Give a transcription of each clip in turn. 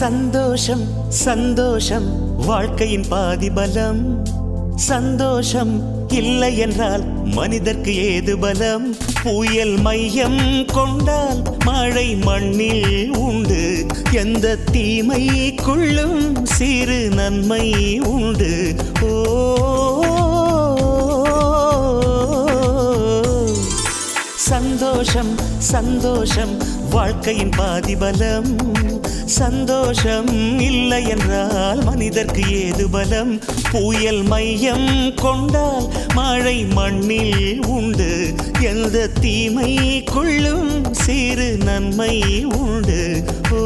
சந்தோஷம் சந்தோஷம் வாழ்க்கையின் பாதி பலம். சந்தோஷம் இல்லை என்றால் மனிதர்க்கு ஏது பலம்? புயல் மையம் கொண்டால் மழை மண்ணில் உண்டு. எந்த தீமைக்குள்ளும் சிறு நன்மை உண்டு. ஓ சந்தோஷம் சந்தோஷம் வாழ்க்கையின் பாதி பலம். சந்தோஷம் இல்லை என்றால் மனிதர்க்கு ஏது பலம்? புயல் மையம் கொண்டால் மழை மண்ணில் உண்டு. எந்த தீமைக்குள்ளும் சிறு நன்மை உண்டு. ஓ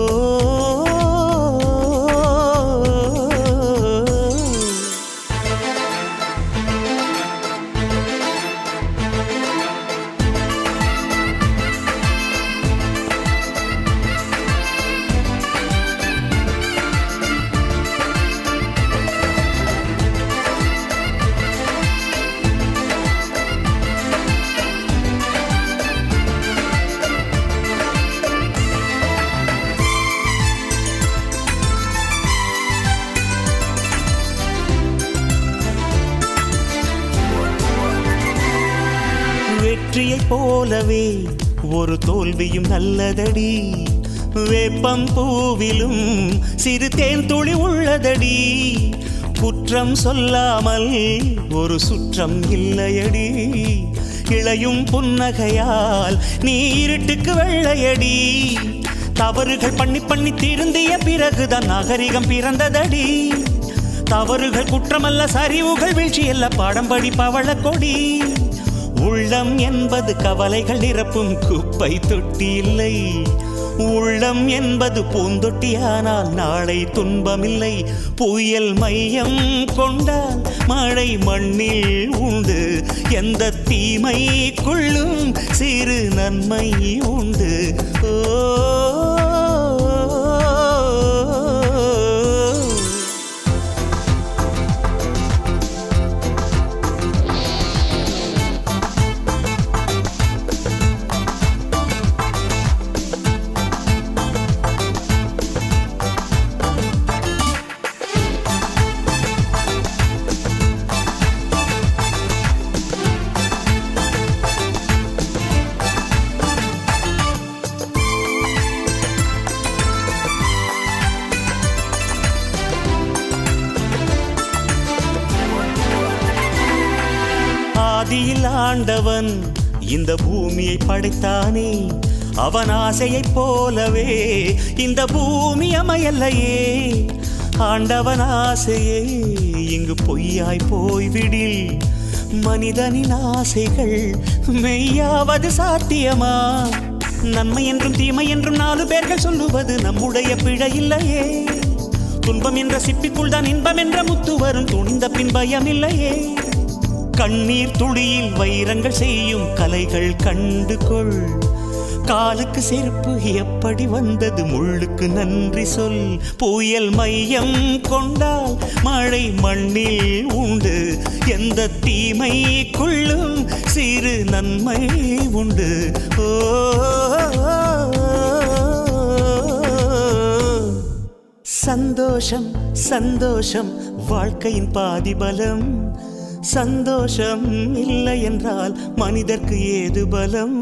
வெற்றியைப் போலவே ஒரு தோல்வியும் நல்லதடி. வேப்பம் பூவிலும் சிறு தேன் துளி உள்ளதடி. குற்றம் சொல்லாமல் ஒரு சுற்றம் இல்லையடி. இளையும் புன்னகையால் நீ இருட்டுக்கு வெள்ளையடி. தவறுகள் பண்ணி பண்ணி திருந்திய பிறகுதான் நாகரிகம் பிறந்ததடி. தவறுகள் குற்றமல்ல, சரிவுகள் வீழ்ச்சியல்ல, பாடம்படி பவள கொடி. உள்ளம் என்பது கவலைகள் நிரப்பும் குப்பை தொட்டி இல்லை. உள்ளம் என்பது பூந்தொட்டியானால் நாளை துன்பமில்லை. புயல் மையம் கொண்டால் மழை மண்ணில் உண்டு. எந்த தீமைக்குள்ளும் சிறு நன்மை உண்டு. ஓ ஆதியில் ஆண்டவன் இந்த பூமியை படைத்தானே. அவன் ஆசையைப் போலவே இந்த பூமி அமையல்லையே. ஆண்டவன் ஆசையே இங்கு பொய்யாய் போய்விடில் மனிதனின் ஆசைகள் மெய்யாவது சாத்தியமா? நன்மை என்றும் தீமை என்றும் 4 பேர்கள் சொல்லுவது நம்முடைய பிழை இல்லையே. துன்பம் என்ற சிப்பிக்குள் தான் இன்பம் என்ற முத்து வரும். துணிந்த பின் பயம் இல்லையே. கண்ணீர் துளியில் வைரங்கள் செய்யும் கலைகள் கண்டு கொள். காலுக்கு செருப்பு எப்படி வந்தது, முள்ளுக்கு நன்றி சொல். புயல் மையம் கொண்டால் மழை மண்ணில் உண்டு. எந்த தீமைக்குள்ளும் சிறு நன்மை உண்டு. ஓ சந்தோஷம் சந்தோஷம் வாழ்க்கையின் பாதி பலம். சந்தோஷம் இல்லை என்றால் மனிதர்க்கு ஏது பலம்?